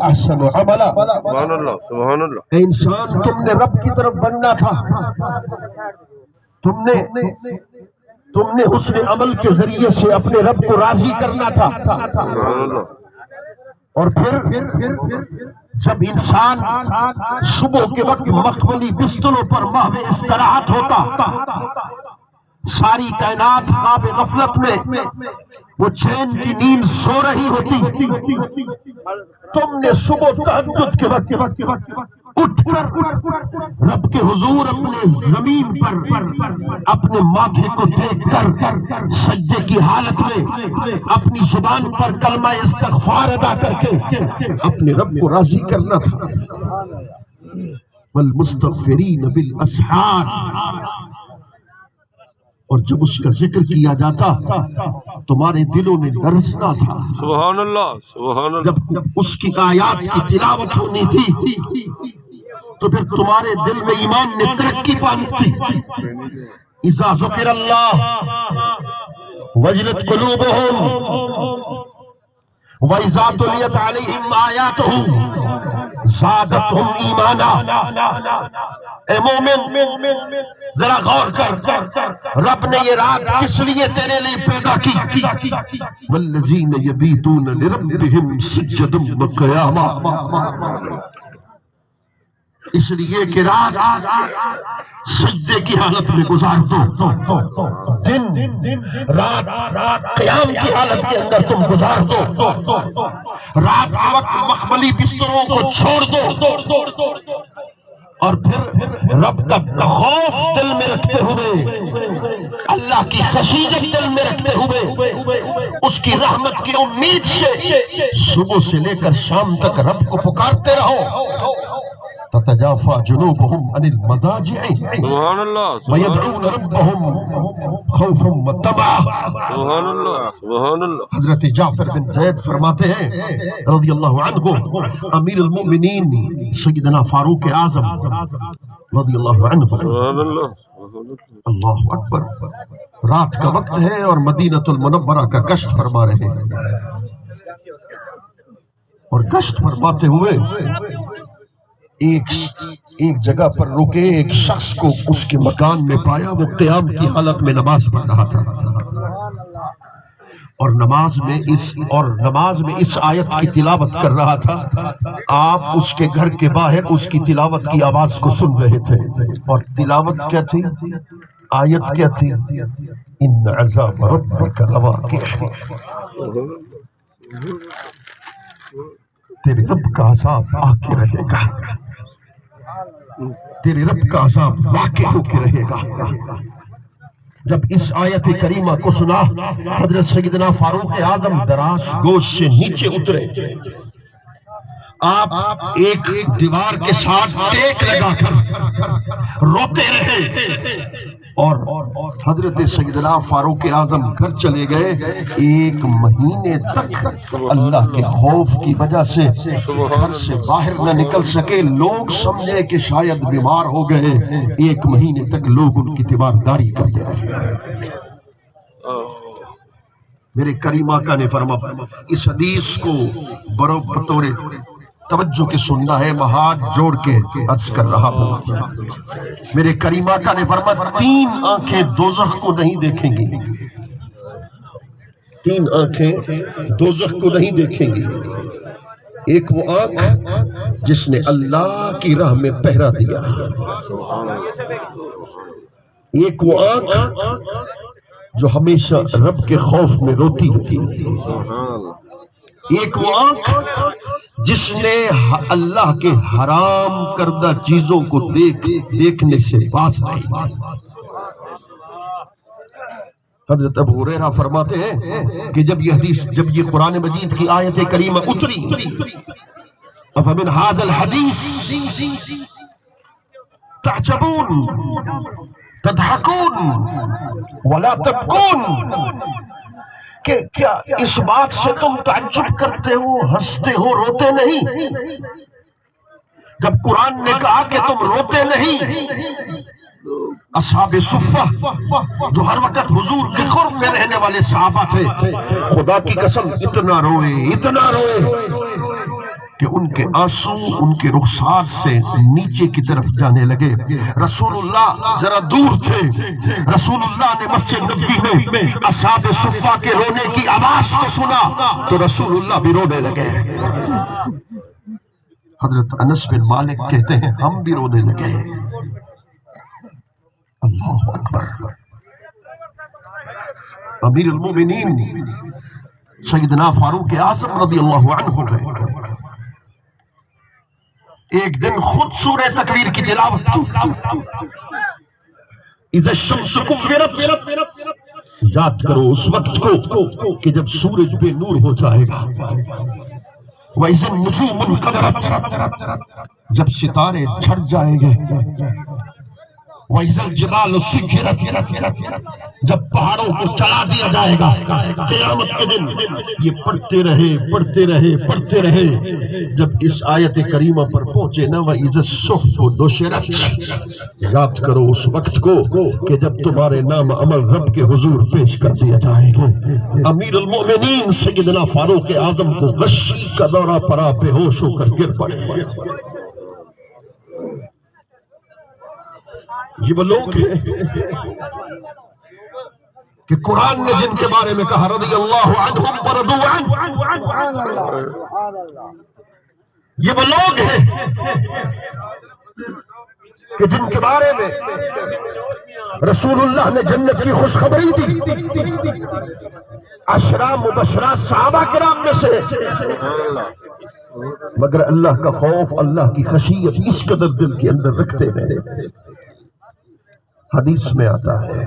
احسن عملا. سبحان اللہ سبحان اللہ. اے انسان تم نے رب کی طرف بننا تھا. تم نے حسن عمل کے ذریعے سے اپنے رب کو راضی کرنا تھا. سبحان اللہ. اور پھر جب انسان صبح کے وقت مخملی بستروں پر محو استراحت ہوتا، ساری کائنات خواب غفلت میں وہ چین کی نیند سو رہی ہوتی، تم نے صبح تہجد کے وقت اٹھ کر رب کے حضور اپنے زمین پر اپنے ماتھے کو دیکھ کر سجدے کی حالت میں اپنی زبان پر کلمہ استغفار ادا کر کے اپنے رب کو راضی کرنا تھا. والمستغفرین بالاسحار. اور جب اس کا ذکر کیا جاتا تمہارے دلوں میں لرزنا تھا. سبحان اللہ سبحان اللہ. جب اس کی آیات کی تلاوت ہونی تھی تو پھر تمہارے دل میں ایمان نے ترقی پانی تھی. اذا ذکر اللہ وجلت قلوبہم وَإِذَا تُلِيَتْ عَلَيْهِمْ آيَاتُهُ زَادَتْهُمْ ایمانا. اے مومن ذرا غور کر، رب نے یہ رات کس لیے تیرے لیے پیدا کی؟ وَالَّذِينَ يَبِيتُونَ لِرَبِّهِمْ سُجَّدًا وَقِيَامًا. اس لیے کہ رات سجدے کی حالت میں گزار دو، دن رات قیام کی حالت کے اندر تم گزار دو. رات کے وقت مخملی بستروں کو چھوڑ دو اور پھر رب کا خوف دل میں رکھتے ہوئے، اللہ کی خشیت دل میں رکھتے ہوئے، اس کی رحمت کی امید سے صبح سے لے کر شام تک رب کو پکارتے رہو. تتجافى جنوبهم عن المضاجع سبحان اللہ ويدعون ربهم خوفا وطمعا. سبحان اللہ سبحان اللہ. حضرت جعفر بن زید فرماتے ہیں رضی اللہ عنہ، امیر المؤمنین سیدنا فاروق اعظم رضی اللہ عنہ. سبحان اللہ. اللہ اکبر. رات کا وقت ہے اور مدینہ المنورہ کا گشت فرما رہے ہیں، اور گشت فرماتے ہوئے ایک جگہ پر رکے، ایک شخص کو اس کے مکان میں پایا، وہ قیام کی حالت میں نماز پڑھ رہا تھا، اور نماز میں اس آیت کی تلاوت کر رہا تھا. آپ اس کے گھر کے باہر اس کی تلاوت کی آواز کو سن رہے تھے، اور تلاوت کیا تھی؟ آیت کیا تھی؟ ان عذاب ربک لواقع. تیرے رب کا عذاب آ کے رہے گا، تیرے رب کا عذاب واقع ہو کے رہے گا. جب اس آیت کریمہ کو سنا، حضرت سیدنا فاروق اعظم دراز گوش سے نیچے اترے. آپ ایک دیوار کے ساتھ ٹیک لگا کر روتے رہے، اور حضرت سیدنا فاروق اعظم گھر چلے گئے. 1 مہینے تک اللہ کے خوف کی وجہ سے گھر سے باہر نہ نکل سکے. لوگ سمجھے کہ شاید بیمار ہو گئے. 1 مہینے تک لوگ ان کی تیمارداری کرتے رہے. میرے کریم آقا نے فرمایا، اس حدیث کو بطور توجہ کے سننا ہے، میں ہاتھ جوڑ کے عرض کر رہا ہوں. میرے کریم آقا نے فرمایا 3 آنکھیں دوزخ کو نہیں دیکھیں گی. 3 آنکھیں دوزخ کو نہیں دیکھیں گی. ایک وہ آنکھ جس نے اللہ کی راہ میں پہرا دیا، ایک وہ آنکھ جو ہمیشہ رب کے خوف میں روتی ہوتی، ایک وہ آنکھ جس نے اللہ کے حرام کردہ چیزوں کو دیکھنے سے باز رہی. حضرت ابو ہریرہ فرماتے ہیں کہ جب یہ قرآن مجید کی آیت کریمہ اتری، افمن هذا الحدیث تعجبون تضحکون ولا تبکون، کہ کیا اس بات سے تم تعجب کرتے ہو، ہنستے ہو، روتے نہیں؟ جب قرآن نے کہا کہ تم روتے نہیں، اصحاب صفہ جو ہر وقت حضور کے قرب میں رہنے والے صحابہ تھے، خدا کی قسم اتنا روئے کہ ان کے آنسو ان کے رخسار سے نیچے کی طرف جانے لگے. رسول اللہ ذرا دور تھے. رسول اللہ نے مسجد نبوی میں اصحاب صفہ کے رونے کی آواز کو سنا تو رسول اللہ بھی رونے لگے. حضرت انس بن مالک کہتے ہیں ہم بھی رونے لگے. اللہ اکبر. امیر المومنین سیدنا فاروق اعظم رضی اللہ عنہ ہے. ایک دن خود سورہ تکویر کی تلاوت کی. اذا الشمس کورت، یاد کرو اس وقت کو کہ جب سورج بے نور ہو جائے گا. وَإِذَا النُّجُومُ انْقَدَرَتْ، جب ستارے جھڑ جائیں گے. وَإِذَا الْجِبَالُ سُيِّرَتْ، جب پہاڑوں کو چلا دیا جائے گا. قیامت کے دن یہ پڑھتے رہے. جب اس آیت کریمہ پر پہنچے نا وَإِذَا الصُّحُفُ نُشِرَتْ، یاد کرو اس وقت کو کہ جب تمہارے نام عمل رب کے حضور پیش کر دیا جائے گا. امیر المؤمنین سیدنا فاروق اعظم کو غشی کا دورہ پڑا، بے ہوش ہو کر گر پڑے. یہ وہ لوگ ہیں کہ قرآن نے جن کے بارے میں کہا رضی اللہ عنہم ورضوا عنہ. یہ وہ لوگ ہیں کہ جن کے بارے میں رسول اللہ نے جنت کی خوشخبری دی. عشرہ مبشرہ صحابہ کرام میں سے، مگر اللہ کا خوف، اللہ کی خشیت اس قدر دل کے اندر رکھتے ہیں. حدیث میں آتا ہے